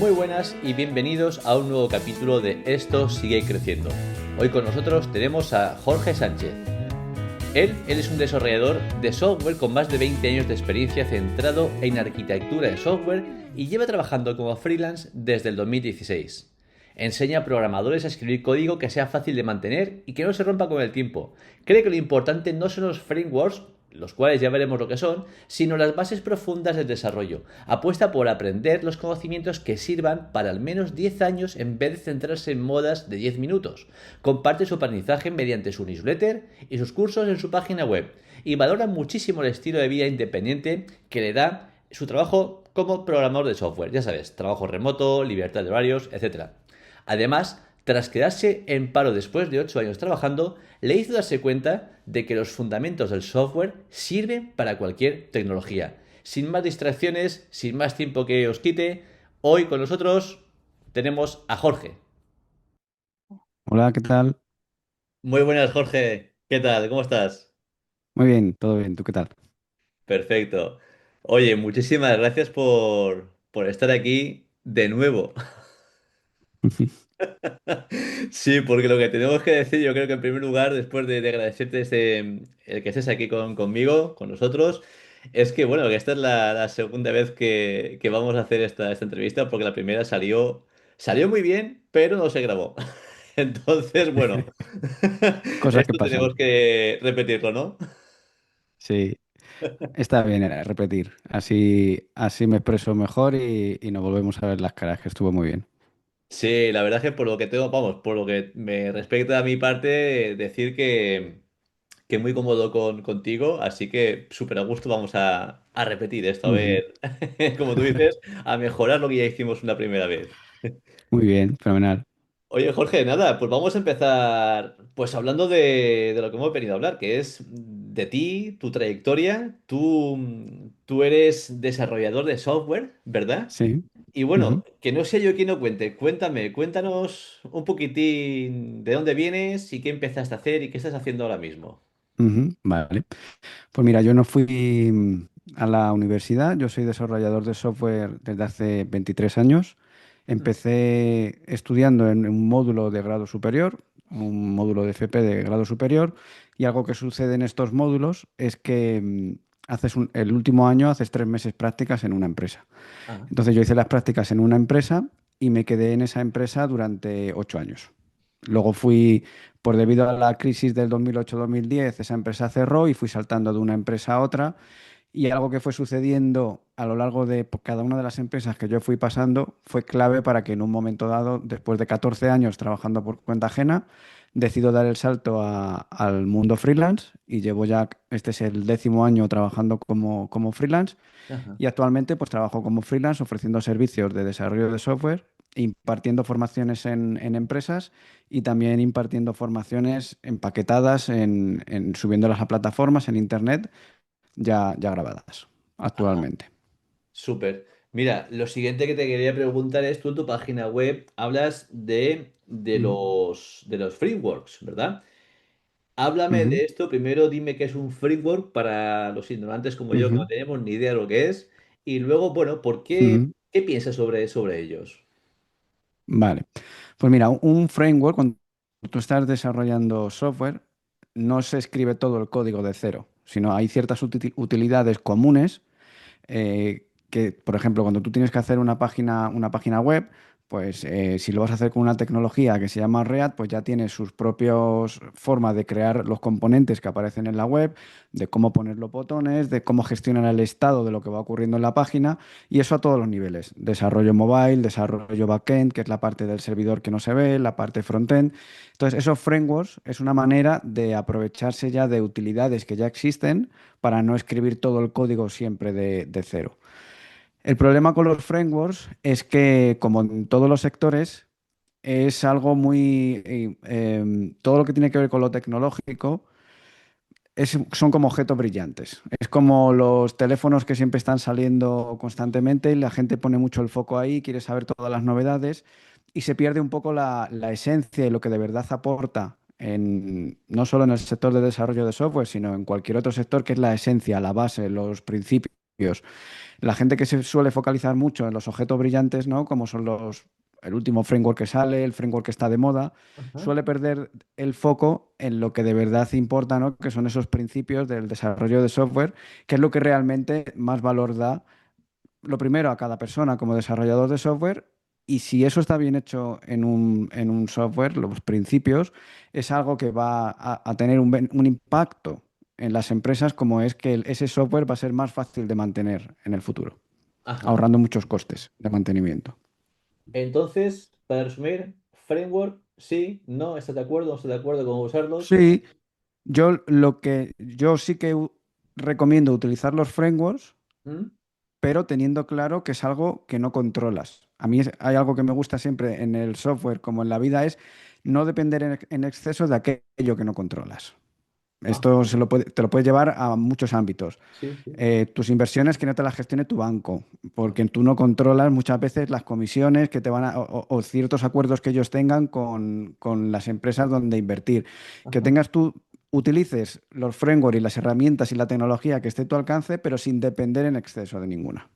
Muy buenas y bienvenidos a un nuevo capítulo de Esto sigue creciendo. Hoy con nosotros tenemos a Jorge Sánchez. Él es un desarrollador de software con más de 20 años de experiencia centrado en arquitectura de software y lleva trabajando como freelance desde el 2016. Enseña a programadores a escribir código que sea fácil de mantener y que no se rompa con el tiempo. Cree que lo importante no son los frameworks, los cuales ya veremos lo que son, sino las bases profundas del desarrollo. Apuesta por aprender los conocimientos que sirvan para al menos 10 años en vez de centrarse en modas de 10 minutos. Comparte su aprendizaje mediante su newsletter y sus cursos en su página web. Y valora muchísimo el estilo de vida independiente que le da su trabajo como programador de software. Ya sabes, trabajo remoto, libertad de horarios, etc. Además, tras quedarse en paro después de 8 años trabajando, le hizo darse cuenta de que los fundamentos del software sirven para cualquier tecnología. Sin más distracciones, sin más tiempo que os quite, hoy con nosotros tenemos a Jorge. Hola, ¿qué tal? Muy buenas, Jorge. ¿Qué tal? ¿Cómo estás? Muy bien, todo bien. ¿Tú qué tal? Perfecto. Oye, muchísimas gracias por estar aquí de nuevo. Sí, porque lo que tenemos que decir, yo creo que en primer lugar, después de agradecerte el que estés aquí conmigo, con nosotros, es que, bueno, que esta es la segunda vez que vamos a hacer esta entrevista, porque la primera salió muy bien, pero no se grabó. Entonces, bueno, Cosas que esto pasan. tenemos que repetirlo, ¿no? Sí, está bien repetir. Así me expreso mejor y nos volvemos a ver las caras, que estuvo muy bien. Sí, la verdad es que por lo que tengo, vamos, por lo que me respecta a mi parte, decir que muy cómodo contigo, así que súper a gusto vamos a repetir esto, a Ujú. ver, como tú dices, a mejorar lo que ya hicimos una primera vez. Muy bien, fenomenal. Oye, Jorge, nada, pues vamos a empezar pues hablando de lo que hemos venido a hablar, que es de ti, tu trayectoria. Tú eres desarrollador de software, ¿verdad? Sí. Y bueno, Ujú, que no sé yo quién no cuente. Cuéntanos un poquitín de dónde vienes y qué empezaste a hacer y qué estás haciendo ahora mismo. ujú, vale. Pues mira, yo no fui a la universidad, yo soy desarrollador de software desde hace 23 años. Empecé estudiando en un módulo de grado superior, un módulo de FP de grado superior, y algo que sucede en estos módulos es que el último año haces 3 meses prácticas en una empresa. Ah, Entonces yo hice las prácticas en una empresa y me quedé en esa empresa durante 8 años. Luego por debido a la crisis del 2008-2010, esa empresa cerró y fui saltando de una empresa a otra. Y algo que fue sucediendo a lo largo de cada una de las empresas que yo fui pasando fue clave para que en un momento dado, después de 14 años trabajando por cuenta ajena, decido dar el salto al mundo freelance y llevo ya, este es el 10.º año trabajando como freelance. ajá. Y actualmente pues trabajo como freelance ofreciendo servicios de desarrollo de software, impartiendo formaciones en empresas y también impartiendo formaciones empaquetadas subiéndolas a plataformas en internet ya grabadas Ah, actualmente. súper. Mira, lo siguiente que te quería preguntar es, tú en tu página web hablas de Ujú, los frameworks, ¿verdad? Háblame ujú, de esto. Primero dime qué es un framework para los ignorantes como yo que no ujú, tenemos ni idea de lo que es. Y luego, bueno, ujú. ¿qué piensas sobre ellos? Vale. Pues mira, un framework, cuando tú estás desarrollando software, no se escribe todo el código de cero, sino hay ciertas utilidades comunes que, por ejemplo, cuando tú tienes que hacer una página web, pues si lo vas a hacer con una tecnología que se llama React, pues ya tiene sus propios formas de crear los componentes que aparecen en la web, de cómo poner los botones, de cómo gestionar el estado de lo que va ocurriendo en la página, y eso a todos los niveles. Desarrollo mobile, desarrollo backend, que es la parte del servidor que no se ve, la parte frontend. Entonces, esos frameworks es una manera de aprovecharse ya de utilidades que ya existen para no escribir todo el código siempre de cero. El problema con los frameworks es que, como en todos los sectores, es algo todo lo que tiene que ver con lo tecnológico son como objetos brillantes. Es como los teléfonos que siempre están saliendo constantemente y la gente pone mucho el foco ahí, quiere saber todas las novedades y se pierde un poco la esencia y lo que de verdad aporta no solo en el sector de desarrollo de software, sino en cualquier otro sector, que es la esencia, la base, los principios. La gente que se suele focalizar mucho en los objetos brillantes, ¿no? Como son el último framework que sale, el framework que está de moda, Ajá. suele perder el foco en lo que de verdad importa, ¿no? Que son esos principios del desarrollo de software, que es lo que realmente más valor da, lo primero, a cada persona como desarrollador de software. Y si eso está bien hecho en un software, los principios, es algo que va a tener un impacto en las empresas, como es que ese software va a ser más fácil de mantener en el futuro, Ajá. ahorrando muchos costes de mantenimiento. Entonces, para resumir, framework, sí, no, ¿estás de acuerdo? ¿No estás de acuerdo con usarlos? Sí, yo sí que recomiendo utilizar los frameworks, ¿Mm? pero teniendo claro que es algo que no controlas. A mí hay algo que me gusta siempre en el software como en la vida es no depender en exceso de aquello que no controlas. Ah, Esto te lo puedes llevar a muchos ámbitos. sí, sí. Tus inversiones que no te las gestione tu banco, porque tú no controlas muchas veces las comisiones que te van o ciertos acuerdos que ellos tengan con las empresas donde invertir. Que Ajá. tengas tú, utilices los frameworks y las herramientas y la tecnología que esté a tu alcance, pero sin depender en exceso de ninguna.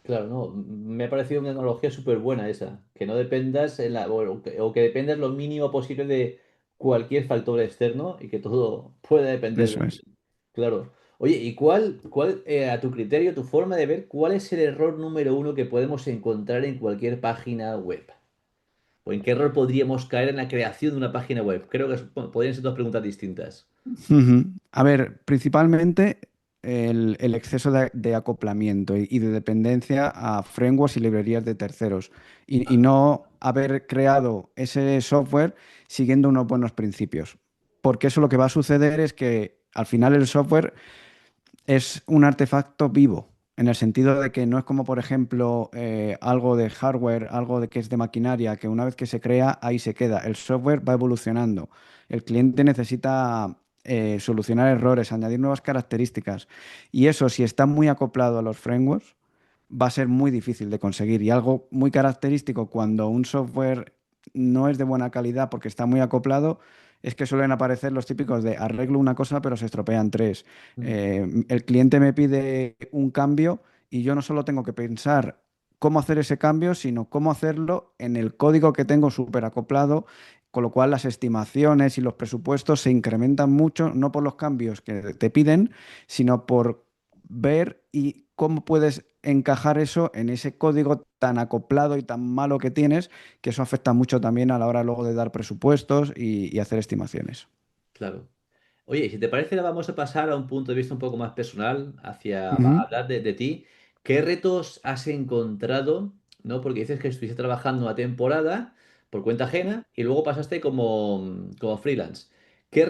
Claro, no, me ha parecido una tecnología súper buena esa, que no dependas o que dependas lo mínimo posible de cualquier factor externo y que todo pueda depender de Eso ti. es. Claro. Oye, ¿y a tu criterio, tu forma de ver, cuál es el error número uno que podemos encontrar en cualquier página web? ¿O en qué error podríamos caer en la creación de una página web? Creo que podrían ser dos preguntas distintas. Ujú. A ver, principalmente el exceso de acoplamiento y de dependencia a frameworks y librerías de terceros y no haber creado ese software siguiendo unos buenos principios. Porque eso lo que va a suceder es que al final el software es un artefacto vivo, en el sentido de que no es como, por ejemplo, algo de hardware, algo de que es de maquinaria, que una vez que se crea, ahí se queda. El software va evolucionando. El cliente necesita solucionar errores, añadir nuevas características. Y eso, si está muy acoplado a los frameworks, va a ser muy difícil de conseguir. Y algo muy característico cuando un software no es de buena calidad porque está muy acoplado, es que suelen aparecer los típicos de arreglo una cosa pero se estropean tres. Mm. El cliente me pide un cambio y yo no solo tengo que pensar cómo hacer ese cambio, sino cómo hacerlo en el código que tengo súper acoplado, con lo cual las estimaciones y los presupuestos se incrementan mucho, no por los cambios que te piden, sino por ver y cómo puedes encajar eso en ese código tan acoplado y tan malo que tienes, que eso afecta mucho también a la hora luego de dar presupuestos y hacer estimaciones. Claro. Oye, y si te parece, ahora vamos a pasar a un punto de vista un poco más personal, hacia Ujú, hablar de ti. ¿Qué retos has encontrado? ¿No? Porque dices que estuviste trabajando una temporada por cuenta ajena y luego pasaste como freelance. ¿Qué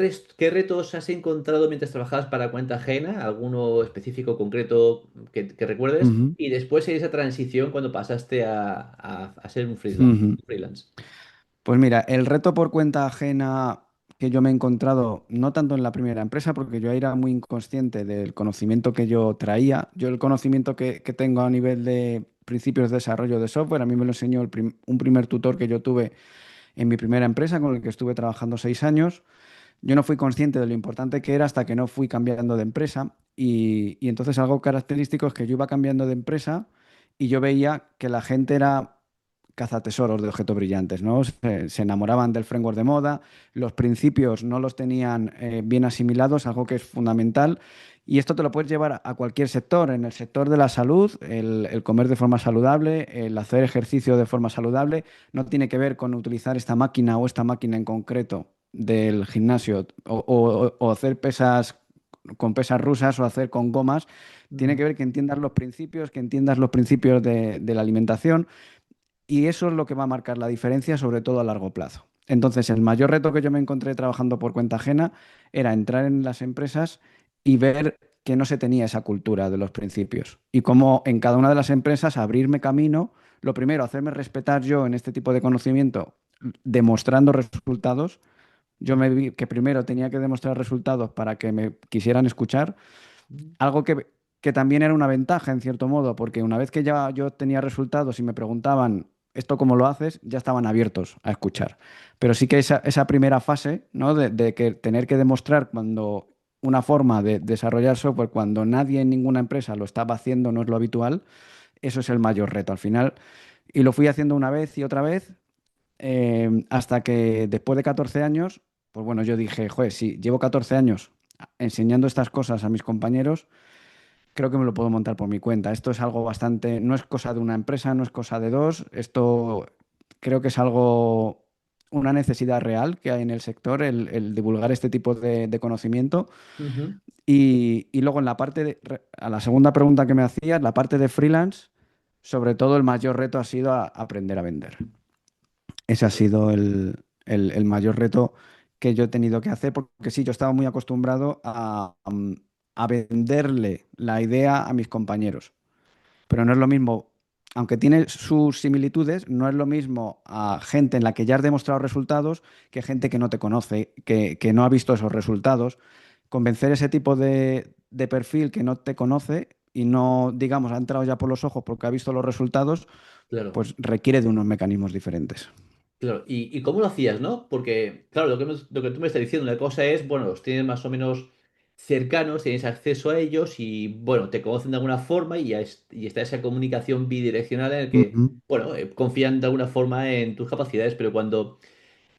retos has encontrado mientras trabajabas para cuenta ajena? ¿Alguno específico, concreto que recuerdes? ujú, Y después esa transición cuando pasaste a ser un ujú. freelance. Pues mira, el reto por cuenta ajena que yo me he encontrado, no tanto en la primera empresa, porque yo era muy inconsciente del conocimiento que yo traía. Yo el conocimiento que tengo a nivel de principios de desarrollo de software, a mí me lo enseñó un primer tutor que yo tuve en mi primera empresa, con el que estuve trabajando 6 años. Yo no fui consciente de lo importante que era hasta que no fui cambiando de empresa y entonces algo característico es que yo iba cambiando de empresa y yo veía que la gente era cazatesoros de objetos brillantes, ¿no? Se enamoraban del framework de moda, los principios no los tenían bien asimilados, algo que es fundamental. Y esto te lo puedes llevar a cualquier sector. En el sector de la salud, el comer de forma saludable, el hacer ejercicio de forma saludable, no tiene que ver con utilizar esta máquina o esta máquina en concreto del gimnasio o hacer pesas con pesas rusas o hacer con gomas. Tiene Ujú. que ver que entiendas los principios de la alimentación y eso es lo que va a marcar la diferencia, sobre todo a largo plazo. Entonces, el mayor reto que yo me encontré trabajando por cuenta ajena era entrar en las empresas y ver que no se tenía esa cultura de los principios. Y cómo en cada una de las empresas abrirme camino, lo primero, hacerme respetar yo en este tipo de conocimiento, demostrando resultados. Yo me vi que primero tenía que demostrar resultados para que me quisieran escuchar, algo que también era una ventaja en cierto modo, porque una vez que ya yo tenía resultados y me preguntaban esto cómo lo haces, ya estaban abiertos a escuchar. Pero sí que esa primera fase, ¿no? De que tener que demostrar cuando una forma de desarrollar software cuando nadie en ninguna empresa lo estaba haciendo, no es lo habitual, eso es el mayor reto al final. Y lo fui haciendo una vez y otra vez, hasta que después de 14 años, pues bueno, yo dije, joder, si llevo 14 años enseñando estas cosas a mis compañeros, creo que me lo puedo montar por mi cuenta. Esto es algo bastante, no es cosa de una empresa, no es cosa de dos, esto creo que es algo, una necesidad real que hay en el sector, el divulgar este tipo de conocimiento. Ujú. Y luego en la parte a la segunda pregunta que me hacías, la parte de freelance, sobre todo el mayor reto ha sido aprender a vender. Ese ha Claro, sido el mayor reto que yo he tenido que hacer, porque sí, yo estaba muy acostumbrado a venderle la idea a mis compañeros, pero no es lo mismo, aunque tiene sus similitudes, no es lo mismo a gente en la que ya has demostrado resultados que gente que no te conoce, que no ha visto esos resultados. Convencer ese tipo de perfil que no te conoce y no, digamos, ha entrado ya por los ojos porque ha visto los resultados, claro. pues requiere de unos mecanismos diferentes. Claro, ¿y cómo lo hacías, no? Porque, claro, lo que tú me estás diciendo, una cosa es, bueno, los tienes más o menos cercanos, tienes acceso a ellos y, bueno, te conocen de alguna forma y, y está esa comunicación bidireccional en el que, Ujú. bueno, confían de alguna forma en tus capacidades, pero cuando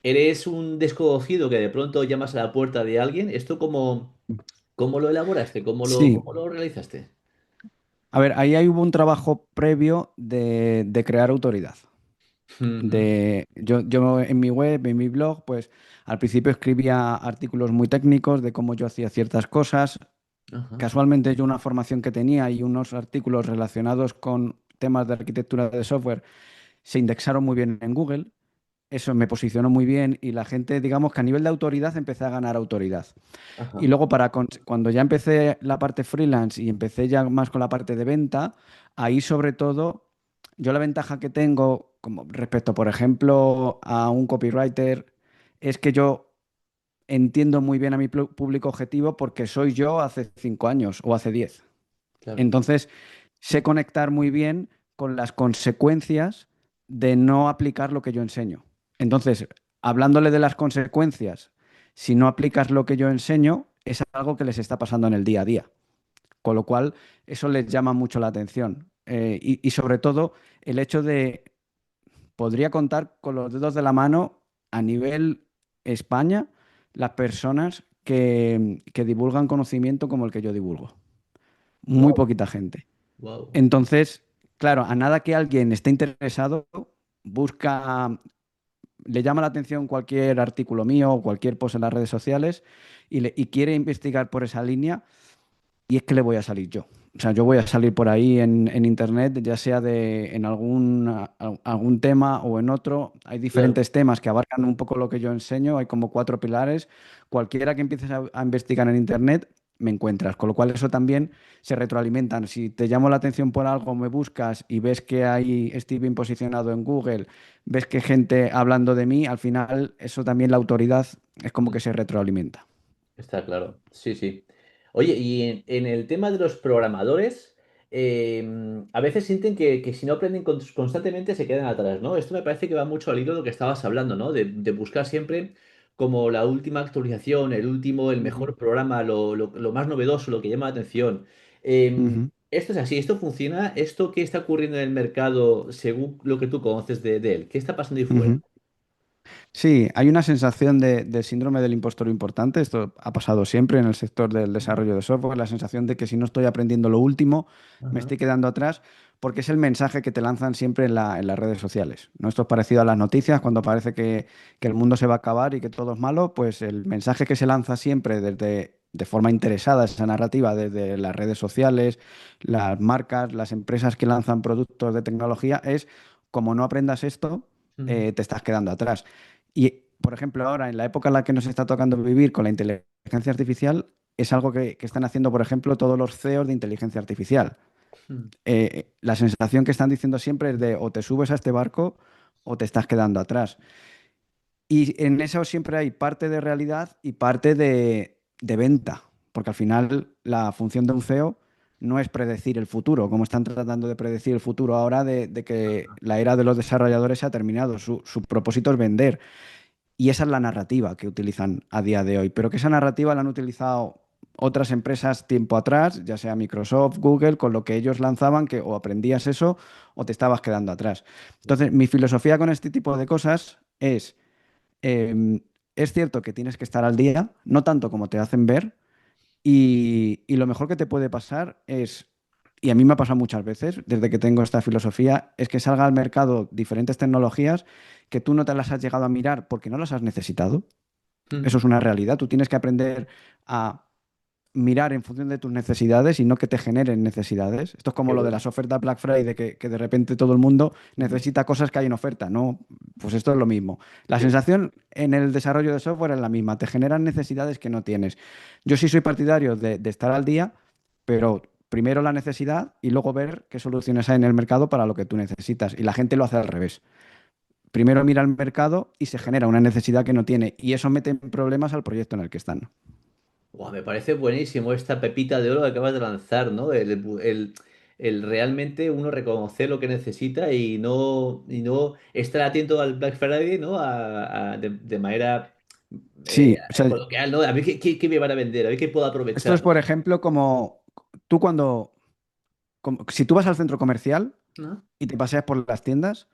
eres un desconocido que de pronto llamas a la puerta de alguien, ¿esto cómo lo elaboraste? Sí, Cómo lo realizaste? a ver, ahí hubo un trabajo previo de crear autoridad. Ujú. Yo en mi web, en mi blog, pues al principio escribía artículos muy técnicos de cómo yo hacía ciertas cosas. Ajá, Casualmente yo una formación que tenía y unos artículos relacionados con temas de arquitectura de software se indexaron muy bien en Google. Eso me posicionó muy bien y la gente, digamos que a nivel de autoridad empecé a ganar autoridad. Y ajá, luego cuando ya empecé la parte freelance y empecé ya más con la parte de venta, ahí sobre todo, yo la ventaja que tengo como respecto, por ejemplo, a un copywriter, es que yo entiendo muy bien a mi público objetivo porque soy yo hace 5 años o hace 10. claro. Entonces, sé conectar muy bien con las consecuencias de no aplicar lo que yo enseño. Entonces, hablándole de las consecuencias, si no aplicas lo que yo enseño, es algo que les está pasando en el día a día. Con lo cual, eso les llama mucho la atención. Y sobre todo, el hecho de, podría contar con los dedos de la mano a nivel España, las personas que divulgan conocimiento como el que yo divulgo. Muy Wow, poquita gente. wow. Entonces, claro, a nada que alguien esté interesado, busca, le llama la atención cualquier artículo mío o cualquier post en las redes sociales y quiere investigar por esa línea, y es que le voy a salir yo. O sea, yo voy a salir por ahí en internet, ya sea en algún tema o en otro. Hay Claro. diferentes temas que abarcan un poco lo que yo enseño. Hay como 4 pilares. Cualquiera que empieces a investigar en internet, me encuentras. Con lo cual eso también se retroalimentan. Si te llamo la atención por algo, me buscas y ves que estoy bien posicionado en Google, ves que hay gente hablando de mí, al final eso también la autoridad es como que se retroalimenta. Está claro, sí, sí. Oye, y en el tema de los programadores, a veces sienten que si no aprenden constantemente se quedan atrás, ¿no? Esto me parece que va mucho al hilo de lo que estabas hablando, ¿no? De buscar siempre como la última actualización, el último, el Ujú, mejor programa, lo más novedoso, lo que llama la atención. ujú, Esto es así, esto funciona, esto qué está ocurriendo en el mercado según lo que tú conoces de él, ¿qué está pasando ahí fuera? ujú. Sí, hay una sensación de síndrome del impostor importante. Esto ha pasado siempre en el sector del desarrollo de software. La sensación de que si no estoy aprendiendo lo último, me Ajá. estoy quedando atrás, porque es el mensaje que te lanzan siempre en las redes sociales. ¿No? Esto es parecido a las noticias, cuando parece que el mundo se va a acabar y que todo es malo, pues el mensaje que se lanza siempre de forma interesada, esa narrativa, desde las redes sociales, las marcas, las empresas que lanzan productos de tecnología, es como no aprendas esto, Ujú. te estás quedando atrás. Y, por ejemplo, ahora, en la época en la que nos está tocando vivir con la inteligencia artificial, es algo que están haciendo, por ejemplo, todos los CEOs de inteligencia artificial. Ujú. La sensación que están diciendo siempre es de o te subes a este barco o te estás quedando atrás. Y en eso siempre hay parte de realidad y parte de venta, porque al final la función de un CEO no es predecir el futuro, como están tratando de predecir el futuro ahora de que la era de los desarrolladores se ha terminado. Su propósito es vender. Y esa es la narrativa que utilizan a día de hoy, pero que esa narrativa la han utilizado otras empresas tiempo atrás, ya sea Microsoft, Google, con lo que ellos lanzaban, que o aprendías eso o te estabas quedando atrás. Entonces, mi filosofía con este tipo de cosas em, es cierto que tienes que estar al día, no tanto como te hacen ver, y lo mejor que te puede pasar es, y a mí me ha pasado muchas veces desde que tengo esta filosofía, es que salga al mercado diferentes tecnologías que tú no te las has llegado a mirar porque no las has necesitado. Eso Mm. es una realidad. Tú tienes que aprender a mirar en función de tus necesidades y no que te generen necesidades. Esto es como Qué lo de bueno. las ofertas Black Friday, que de repente todo el mundo Mm. necesita cosas que hay en oferta. No, pues esto es lo mismo. La Qué bueno. sensación en el desarrollo de software es la misma. Te generan necesidades que no tienes. Yo sí soy partidario de estar al día, pero primero la necesidad y luego ver qué soluciones hay en el mercado para lo que tú necesitas. Y la gente lo hace al revés. Primero mira el mercado y se genera una necesidad que no tiene. Y eso mete en problemas al proyecto en el que están. Guau, me parece buenísimo esta pepita de oro que acabas de lanzar, ¿no? El realmente uno reconocer lo que necesita y no estar atento al Black Friday, ¿no? De manera Sí, o sea, coloquial, ¿no? A ver qué me van a vender, a ver qué puedo esto es, aprovechar, por ejemplo, como tú cuando, si tú vas al centro comercial ¿no? y te paseas por las tiendas,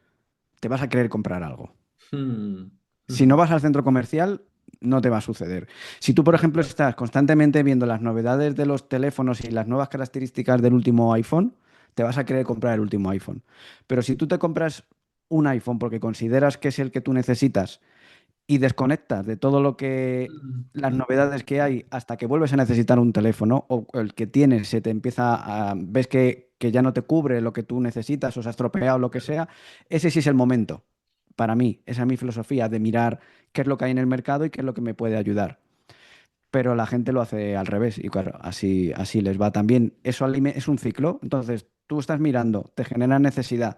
te vas a querer comprar algo. Hmm. Si no vas al centro comercial, no te va a suceder. Si tú, por ejemplo, estás constantemente viendo las novedades de los teléfonos y las nuevas características del último iPhone, te vas a querer comprar el último iPhone. Pero si tú te compras un iPhone porque consideras que es el que tú necesitas y desconectas de todo lo que las novedades que hay hasta que vuelves a necesitar un teléfono o el que tienes se te empieza a ves que ya no te cubre lo que tú necesitas o se ha estropeado lo que sea, ese sí es el momento. Para mí, esa es mi filosofía de mirar qué es lo que hay en el mercado y qué es lo que me puede ayudar. Pero la gente lo hace al revés y claro, así les va también. Eso es un ciclo. Entonces, tú estás mirando, te genera necesidad,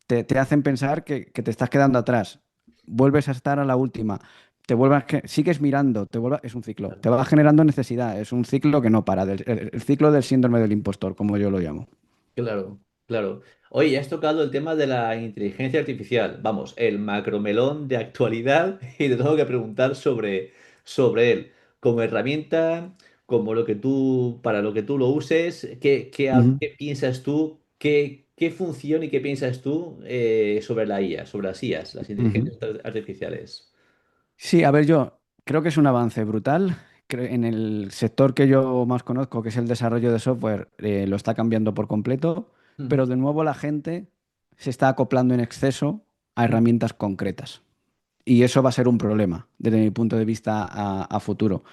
te hacen pensar que te estás quedando atrás, vuelves a estar a la última, sigues mirando, es un ciclo, te va generando necesidad, es un ciclo que no para, el ciclo del síndrome del impostor, como yo lo llamo. Claro, claro. Oye, ya has tocado el tema de la inteligencia artificial. Vamos, el macromelón de actualidad y te tengo que preguntar sobre él. Como herramienta, como lo que tú, para lo que tú lo uses, Ujú, qué piensas tú? Qué función y qué piensas tú sobre la IA, sobre las IAs, las ujú. inteligencias artificiales? Sí, a ver, yo creo que es un avance brutal. En el sector que yo más conozco, que es el desarrollo de software, lo está cambiando por completo, Ujú, pero de nuevo la gente se está acoplando en exceso a ujú, herramientas concretas. Y eso va a ser un problema desde mi punto de vista a futuro.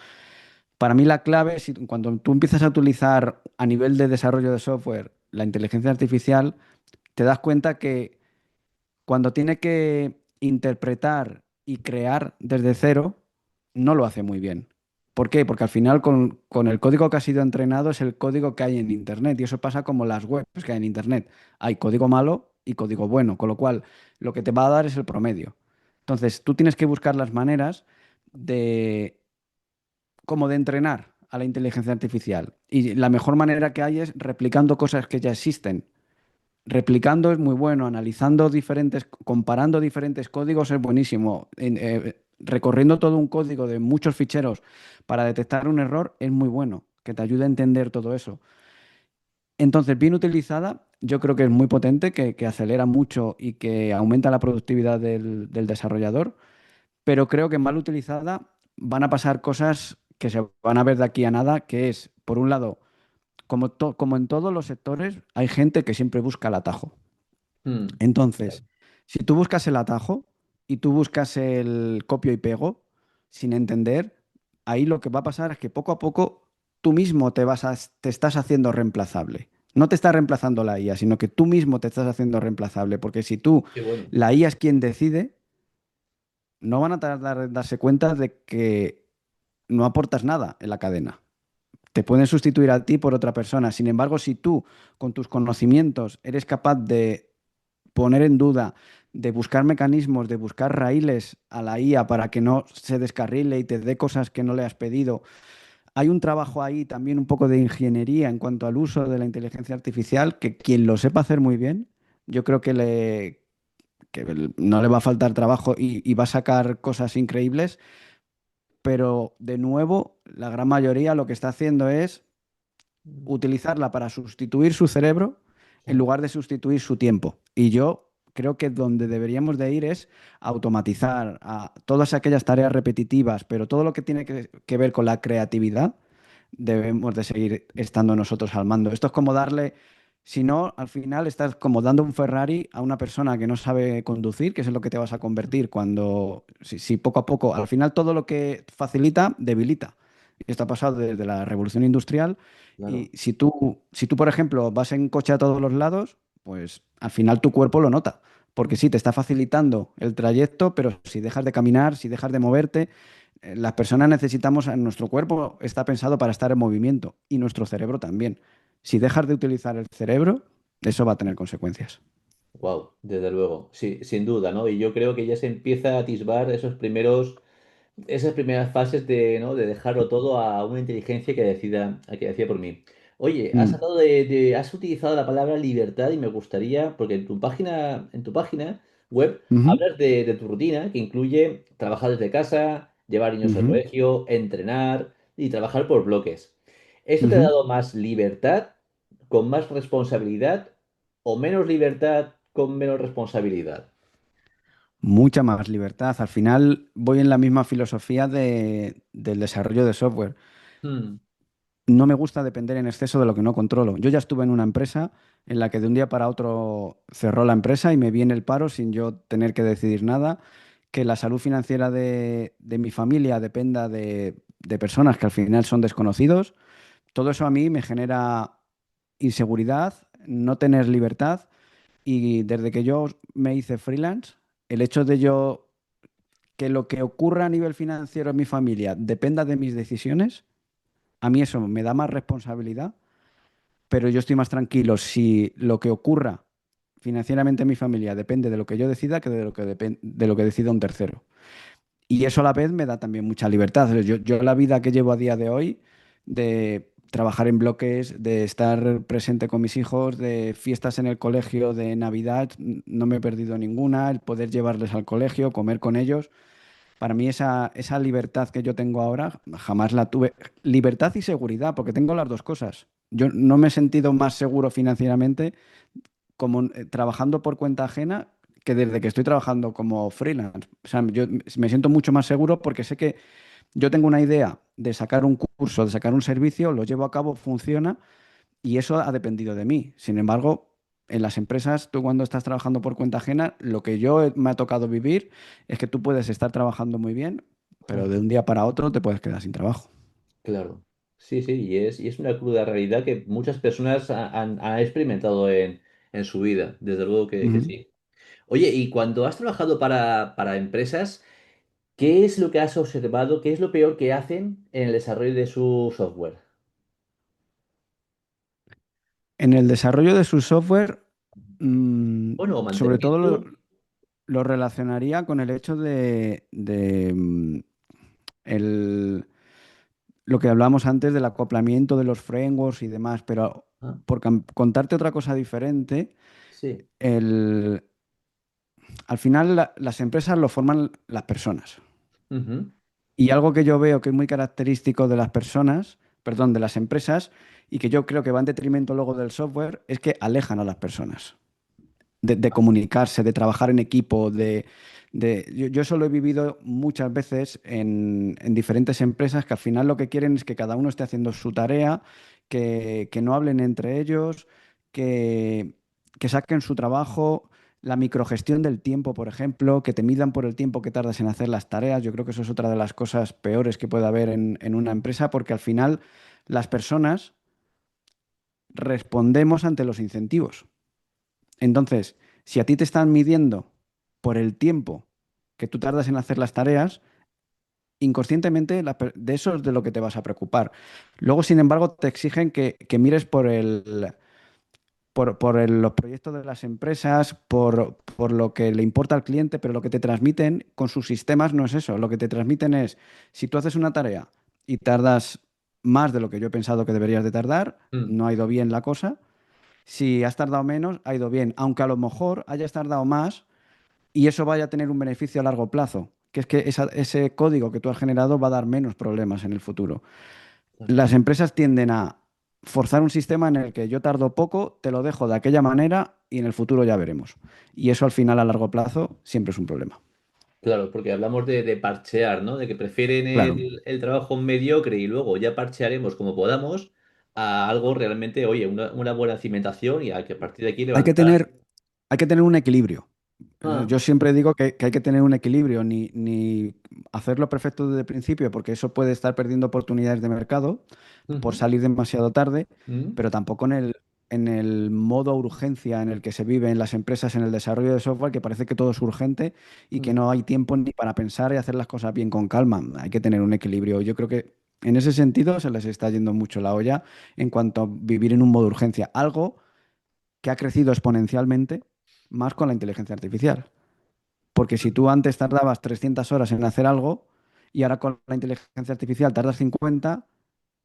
Para mí la clave es cuando tú empiezas a utilizar a nivel de desarrollo de software la inteligencia artificial, te das cuenta que cuando tiene que interpretar y crear desde cero, no lo hace muy bien. ¿Por qué? Porque al final con el código que ha sido entrenado es el código que hay en Internet y eso pasa como las webs que hay en Internet. Hay código malo y código bueno, con lo cual lo que te va a dar es el promedio. Entonces, tú tienes que buscar las maneras de como de entrenar a la inteligencia artificial. Y la mejor manera que hay es replicando cosas que ya existen. Replicando es muy bueno, analizando diferentes, comparando diferentes códigos es buenísimo. Recorriendo todo un código de muchos ficheros para detectar un error es muy bueno, que te ayude a entender todo eso. Entonces, bien utilizada, yo creo que es muy potente, que acelera mucho y que aumenta la productividad del desarrollador, pero creo que mal utilizada van a pasar cosas que se van a ver de aquí a nada, que es, por un lado, como en todos los sectores, hay gente que siempre busca el atajo. mm, Entonces, si tú buscas el atajo y tú buscas el copio y pego sin entender, ahí lo que va a pasar es que poco a poco tú mismo te estás haciendo reemplazable. No te está reemplazando la IA, sino que tú mismo te estás haciendo reemplazable, porque si tú, qué bueno. la IA es quien decide, no van a tardar en darse cuenta de que no aportas nada en la cadena. Te pueden sustituir a ti por otra persona. Sin embargo, si tú, con tus conocimientos, eres capaz de poner en duda, de buscar mecanismos, de buscar raíles a la IA para que no se descarrile y te dé cosas que no le has pedido. Hay un trabajo ahí también un poco de ingeniería en cuanto al uso de la inteligencia artificial que quien lo sepa hacer muy bien, yo creo que no le va a faltar trabajo y va a sacar cosas increíbles, pero de nuevo, la gran mayoría lo que está haciendo es utilizarla para sustituir su cerebro en Ya, lugar de sustituir su tiempo. Y yo creo que donde deberíamos de ir es automatizar a todas aquellas tareas repetitivas, pero todo lo que tiene que ver con la creatividad, debemos de seguir estando nosotros al mando. Esto es como darle, si no, al final estás como dando un Ferrari a una persona que no sabe conducir, que es en lo que te vas a convertir cuando, si poco a poco, al final todo lo que facilita, debilita. Esto ha pasado desde la revolución industrial y claro. si tú, por ejemplo, vas en coche a todos los lados, pues al final tu cuerpo lo nota. Porque sí, te está facilitando el trayecto, pero si dejas de caminar, si dejas de moverte, las personas necesitamos, nuestro cuerpo está pensado para estar en movimiento y nuestro cerebro también. Si dejas de utilizar el cerebro, eso va a tener consecuencias. Wow, desde luego, sí, sin duda, ¿no? Y yo creo que ya se empieza a atisbar esas primeras fases de, ¿no? De dejarlo todo a una inteligencia que decida por mí. Oye, Mm, has utilizado la palabra libertad y me gustaría, porque en tu página web ujú, hablas de tu rutina, que incluye trabajar desde casa, llevar niños al ujú, colegio, entrenar y trabajar por bloques. ¿Esto te ha ujú. dado más libertad con más responsabilidad o menos libertad con menos responsabilidad? Mucha más libertad. Al final voy en la misma filosofía del desarrollo de software. Hmm, No me gusta depender en exceso de lo que no controlo. Yo ya estuve en una empresa en la que de un día para otro cerró la empresa y me vi en el paro sin yo tener que decidir nada, que la salud financiera de mi familia dependa de personas que al final son desconocidos. Todo eso a mí me genera inseguridad, no tener libertad y desde que yo me hice freelance, el hecho de yo que lo que ocurra a nivel financiero en mi familia dependa de mis decisiones, a mí eso me da más responsabilidad, pero yo estoy más tranquilo si lo que ocurra financieramente en mi familia depende de lo que yo decida que de lo que decida un tercero. Y eso a la vez me da también mucha libertad. Yo la vida que llevo a día de hoy, de trabajar en bloques, de estar presente con mis hijos, de fiestas en el colegio, de Navidad, no me he perdido ninguna, el poder llevarles al colegio, comer con ellos. Para mí esa libertad que yo tengo ahora jamás la tuve. Libertad y seguridad, porque tengo las dos cosas. Yo no me he sentido más seguro financieramente como trabajando por cuenta ajena que desde que estoy trabajando como freelance. O sea, yo me siento mucho más seguro porque sé que yo tengo una idea de sacar un curso, de sacar un servicio, lo llevo a cabo, funciona y eso ha dependido de mí. Sin embargo, en las empresas, tú cuando estás trabajando por cuenta ajena, lo que me ha tocado vivir es que tú puedes estar trabajando muy bien, pero de un día para otro te puedes quedar sin trabajo. claro, sí, sí, y es una cruda realidad que muchas personas han experimentado en su vida, desde luego que Ujú. sí. Oye, y cuando has trabajado para empresas, ¿qué es lo que has observado? ¿Qué es lo peor que hacen en el desarrollo de su software? En el desarrollo de su software, Bueno, o sobre todo mantenimiento. lo relacionaría con el hecho el- lo que hablábamos antes del acoplamiento de los frameworks y demás, pero Ah, por contarte otra cosa diferente, sí. el, al final las empresas lo forman las personas. Ujú, Y algo que yo veo que es muy característico de las personas, perdón, de las empresas, y que yo creo que va en detrimento luego del software, es que alejan a las personas. De comunicarse, de trabajar en equipo, yo eso lo he vivido muchas veces en diferentes empresas que al final lo que quieren es que cada uno esté haciendo su tarea, que no hablen entre ellos, que, que saquen su trabajo, la microgestión del tiempo, por ejemplo, que te midan por el tiempo que tardas en hacer las tareas. Yo creo que eso es otra de las cosas peores que puede haber en una empresa, porque al final las personas respondemos ante los incentivos. Entonces, si a ti te están midiendo por el tiempo que tú tardas en hacer las tareas, inconscientemente de eso es de lo que te vas a preocupar. Luego, sin embargo, te exigen que mires los proyectos de las empresas, por lo que le importa al cliente, pero lo que te transmiten con sus sistemas no es eso. Lo que te transmiten es, si tú haces una tarea y tardas más de lo que yo he pensado que deberías de tardar, mm, no ha ido bien la cosa. Si has tardado menos, ha ido bien, aunque a lo mejor hayas tardado más y eso vaya a tener un beneficio a largo plazo, que es que ese código que tú has generado va a dar menos problemas en el futuro. Las empresas tienden a forzar un sistema en el que yo tardo poco, te lo dejo de aquella manera y en el futuro ya veremos. Y eso al final a largo plazo siempre es un problema. Claro, porque hablamos de parchear, ¿no? De que prefieren Claro, el trabajo mediocre y luego ya parchearemos como podamos a algo realmente, oye, una buena cimentación y a que a partir de aquí hay que levantar. tener, hay que tener un equilibrio. Ah, Yo siempre digo que hay que tener un equilibrio, ni hacerlo perfecto desde el principio, porque eso puede estar perdiendo oportunidades de mercado por ujú, salir demasiado tarde, mm, pero tampoco en el modo urgencia en el que se vive en las empresas en el desarrollo de software, que parece que todo es urgente y que mm. no hay tiempo ni para pensar y hacer las cosas bien con calma. Hay que tener un equilibrio. Yo creo que en ese sentido se les está yendo mucho la olla en cuanto a vivir en un modo urgencia, algo que ha crecido exponencialmente más con la inteligencia artificial. Porque si tú antes tardabas 300 horas en hacer algo y ahora con la inteligencia artificial tardas 50,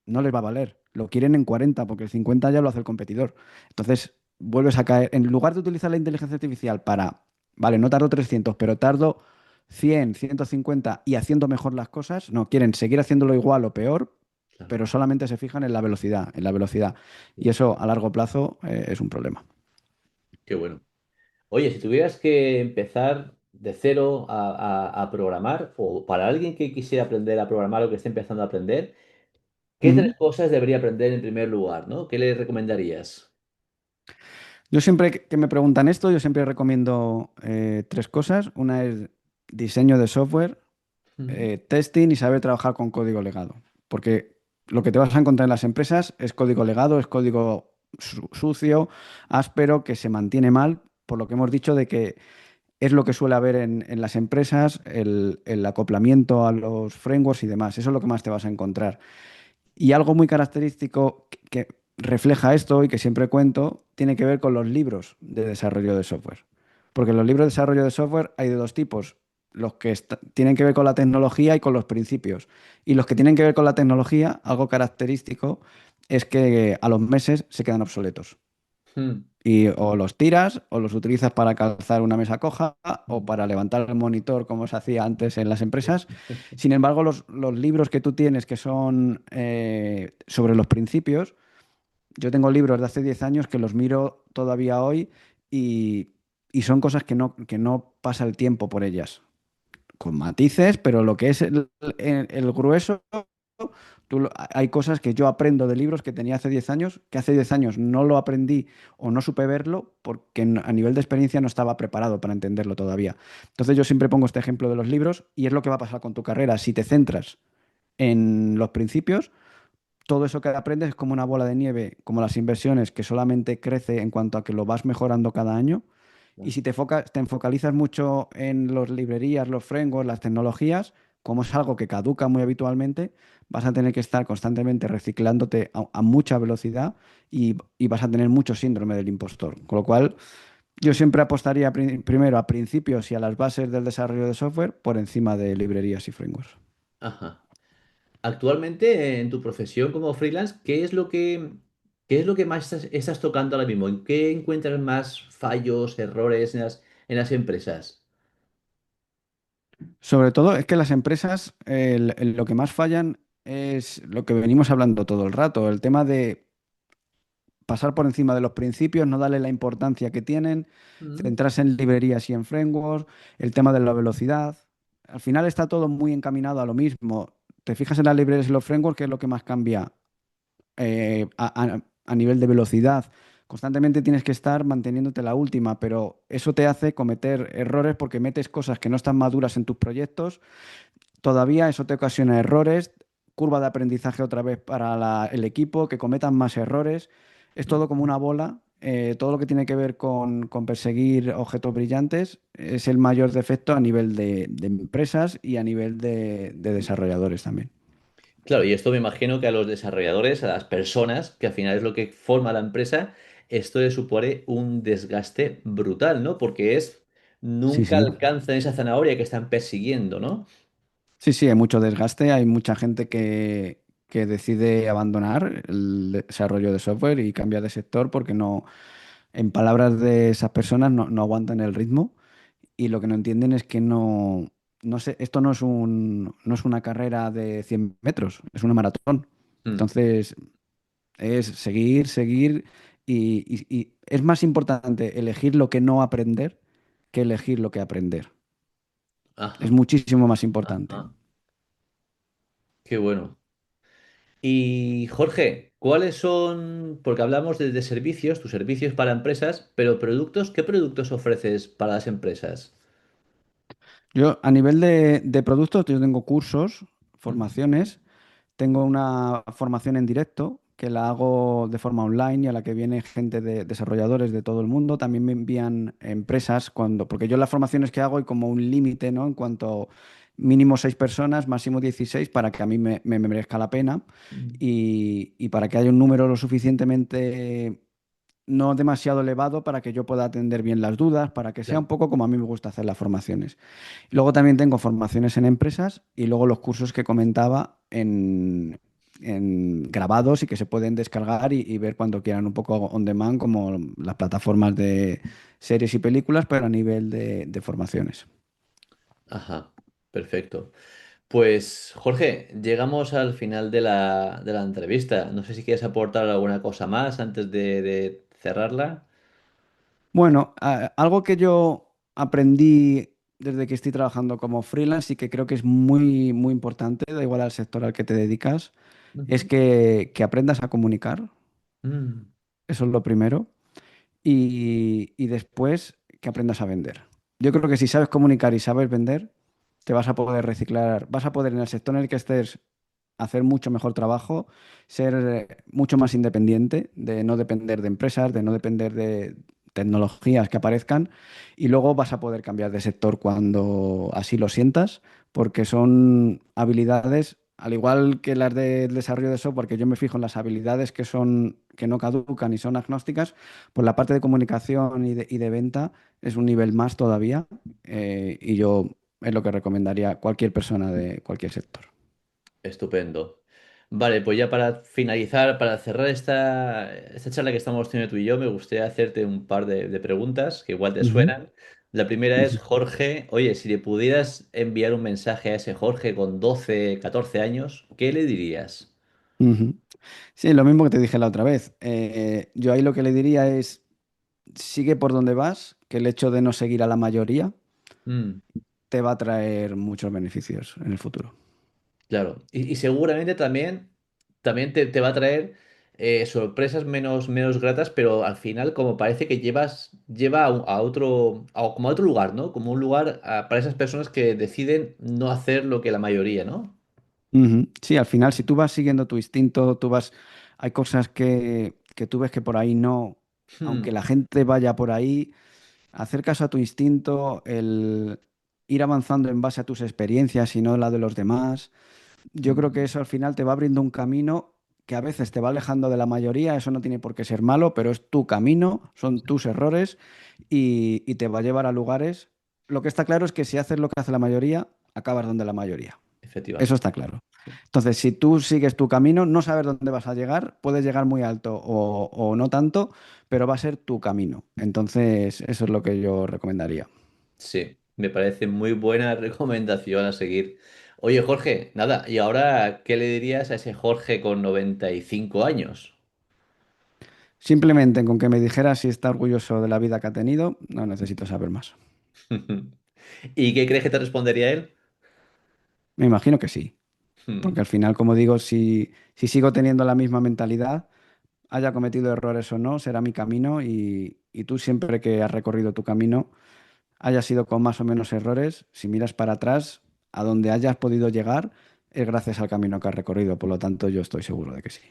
no les va a valer. Lo quieren en 40 porque el 50 ya lo hace el competidor. Entonces, vuelves a caer. En lugar de utilizar la inteligencia artificial para, vale, no tardo 300, pero tardo 100, 150 y haciendo mejor las cosas, no, quieren seguir haciéndolo igual o peor, Claro, pero solamente se fijan en la velocidad, en la velocidad. Y eso a largo plazo es un problema. qué bueno. Oye, si tuvieras que empezar de cero a programar, o para alguien que quisiera aprender a programar o que esté empezando a aprender, ¿qué tres Ujú. cosas debería aprender en primer lugar, ¿no? ¿Qué le recomendarías? Yo siempre que me preguntan esto, yo siempre recomiendo tres cosas. Una es diseño de software, Ujú, testing y saber trabajar con código legado. Porque lo que te vas a encontrar en las empresas es código legado, es código sucio, áspero, que se mantiene mal, por lo que hemos dicho de que es lo que suele haber en las empresas, el acoplamiento a los frameworks y demás. Eso es lo que más te vas a encontrar. Y algo muy característico que refleja esto y que siempre cuento, tiene que ver con los libros de desarrollo de software. Porque los libros de desarrollo de software hay de dos tipos, los que tienen que ver con la tecnología y con los principios. Y los que tienen que ver con la tecnología, algo característico, es que a los meses se quedan obsoletos. ujú, Y o los tiras o los utilizas para calzar una mesa coja o ujú. para levantar el monitor como se hacía antes en las empresas. Sin embargo, los libros que tú tienes que son sobre los principios, yo tengo libros de hace 10 años que los miro todavía hoy y, y son cosas que no pasa el tiempo por ellas con matices, pero lo que es el grueso, hay cosas que yo aprendo de libros que tenía hace 10 años, que hace 10 años no lo aprendí o no supe verlo porque a nivel de experiencia no estaba preparado para entenderlo todavía. Entonces yo siempre pongo este ejemplo de los libros y es lo que va a pasar con tu carrera. Si te centras en los principios, todo eso que aprendes es como una bola de nieve, como las inversiones, que solamente crece en cuanto a que lo vas mejorando cada año. Y si te enfocalizas mucho en las librerías, los frameworks, las tecnologías, como es algo que caduca muy habitualmente, vas a tener que estar constantemente reciclándote a mucha velocidad y vas a tener mucho síndrome del impostor. Con lo cual, yo siempre apostaría primero a principios y a las bases del desarrollo de software por encima de librerías y frameworks. Ajá. Actualmente, en tu profesión como freelance, qué es lo que más estás tocando ahora mismo? ¿En qué encuentras más fallos, errores en las empresas? Sobre todo es que las empresas lo que más fallan es lo que venimos hablando todo el rato, el tema de pasar por encima de los principios, no darle la importancia que tienen, Mm, centrarse en librerías y en frameworks, el tema de la velocidad. Al final está todo muy encaminado a lo mismo. Te fijas en las librerías y los frameworks, que es lo que más cambia a nivel de velocidad. Constantemente tienes que estar manteniéndote la última, pero eso te hace cometer errores porque metes cosas que no están maduras en tus proyectos. Todavía eso te ocasiona errores, curva de aprendizaje otra vez para el equipo, que cometan más errores. Es todo como una bola. Todo lo que tiene que ver con perseguir objetos brillantes es el mayor defecto a nivel de empresas y a nivel de desarrolladores también. claro, y esto me imagino que a los desarrolladores, a las personas, que al final es lo que forma la empresa, esto les supone un desgaste brutal, ¿no? Porque Sí, nunca sí. alcanzan esa zanahoria que están persiguiendo, ¿no? Sí, sí, hay mucho desgaste, hay mucha gente que decide abandonar el desarrollo de software y cambia de sector porque no, en palabras de esas personas, no aguantan el ritmo y lo que no entienden es que no. no sé, esto no es una carrera de 100 metros, es una maratón. Mm. Entonces, es seguir, seguir y es más importante elegir lo que no aprender que elegir lo que aprender. Es Ajá, muchísimo más importante. ajá. Qué bueno. Y Jorge, ¿cuáles son, porque hablamos de servicios, tus servicios para empresas, pero productos, ¿qué productos ofreces para las empresas? Yo, a nivel de productos, yo tengo cursos, Ujú. formaciones. Tengo una formación en directo que la hago de forma online y a la que viene gente de desarrolladores de todo el mundo. También me envían empresas porque yo las formaciones que hago hay como un límite, ¿no? En cuanto mínimo 6 personas, máximo 16 para que a mí me merezca la pena Mm. y para que haya un número lo suficientemente no demasiado elevado para que yo pueda atender bien las dudas, para que sea un Claro. poco como a mí me gusta hacer las formaciones. Luego también tengo formaciones en empresas y luego los cursos que comentaba en grabados y que se pueden descargar y ver cuando quieran, un poco on demand, como las plataformas de series y películas, pero a nivel de formaciones. Ajá, perfecto. Pues Jorge, llegamos al final de la entrevista. No sé si quieres aportar alguna cosa más antes de cerrarla. Bueno, algo que yo aprendí desde que estoy trabajando como freelance y que creo que es muy, muy importante, da igual al sector al que te dedicas, es Ujú. que aprendas a comunicar. Mm. Eso es lo primero. Y después que aprendas a vender. Yo creo que si sabes comunicar y sabes vender, te vas a poder reciclar, vas a poder en el sector en el que estés hacer mucho mejor trabajo, ser mucho más independiente, de no depender de empresas, de no depender de tecnologías que aparezcan, y luego vas a poder cambiar de sector cuando así lo sientas, porque son habilidades, al igual que las del desarrollo de software, que yo me fijo en las habilidades que no caducan y son agnósticas, pues la parte de comunicación y de venta es un nivel más todavía, y yo es lo que recomendaría a cualquier persona de cualquier sector. Estupendo. Vale, pues ya para finalizar, para cerrar esta charla que estamos teniendo tú y yo, me gustaría hacerte un par de preguntas que igual te Ujú, suenan. La primera es, ujú, Jorge, oye, si le pudieras enviar un mensaje a ese Jorge con 12, 14 años, ¿qué le dirías? ujú. Sí, lo mismo que te dije la otra vez. Yo ahí lo que le diría es, sigue por donde vas, que el hecho de no seguir a la mayoría Mm. te va a traer muchos beneficios en el futuro. Claro, y seguramente también te va a traer sorpresas menos gratas, pero al final como parece que lleva a otro, como a otro lugar, ¿no? Como un lugar para esas personas que deciden no hacer lo que la mayoría, ¿no? Ujú. Sí, al final, si tú vas siguiendo tu instinto, hay cosas que tú ves que por ahí no, aunque Hmm. la gente vaya por ahí, hacer caso a tu instinto, el ir avanzando en base a tus experiencias y no la de los demás. Yo creo que Mm. eso al final te va abriendo un camino que a veces te va alejando de la mayoría, eso no tiene por qué ser malo, pero es tu camino, son tus errores y te va a llevar a lugares. Lo que está claro es que si haces lo que hace la mayoría, acabas donde la mayoría. Eso Efectivamente. está claro. Entonces, si tú sigues tu camino, no sabes dónde vas a llegar, puedes llegar muy alto o no tanto, pero va a ser tu camino. Entonces, eso es lo que yo recomendaría. Sí, me parece muy buena recomendación a seguir. Oye, Jorge, nada, ¿y ahora qué le dirías a ese Jorge con 95 años? Simplemente con que me dijera si está orgulloso de la vida que ha tenido, no necesito saber más. ¿Y qué crees que te respondería él? Me imagino que sí. Porque al final, como digo, si sigo teniendo la misma mentalidad, haya cometido errores o no, será mi camino y tú siempre que has recorrido tu camino, haya sido con más o menos errores, si miras para atrás, a donde hayas podido llegar, es gracias al camino que has recorrido. Por lo tanto, yo estoy seguro de que sí.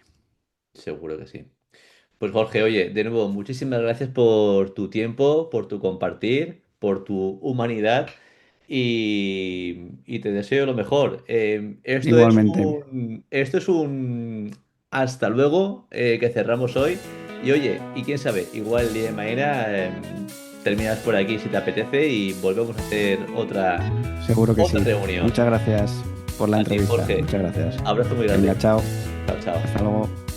Seguro que sí. Pues Jorge, oye, de nuevo, muchísimas gracias por tu tiempo, por tu compartir, por tu humanidad y te deseo lo mejor. Igualmente, Esto es un hasta luego que cerramos hoy. Y oye, y quién sabe, igual el día de mañana terminas por aquí si te apetece y volvemos a hacer seguro que otra sí. reunión. Muchas gracias por la A ti, entrevista. Jorge. Muchas gracias. Abrazo muy Venga, grande. chao. Chao, chao. Hasta luego.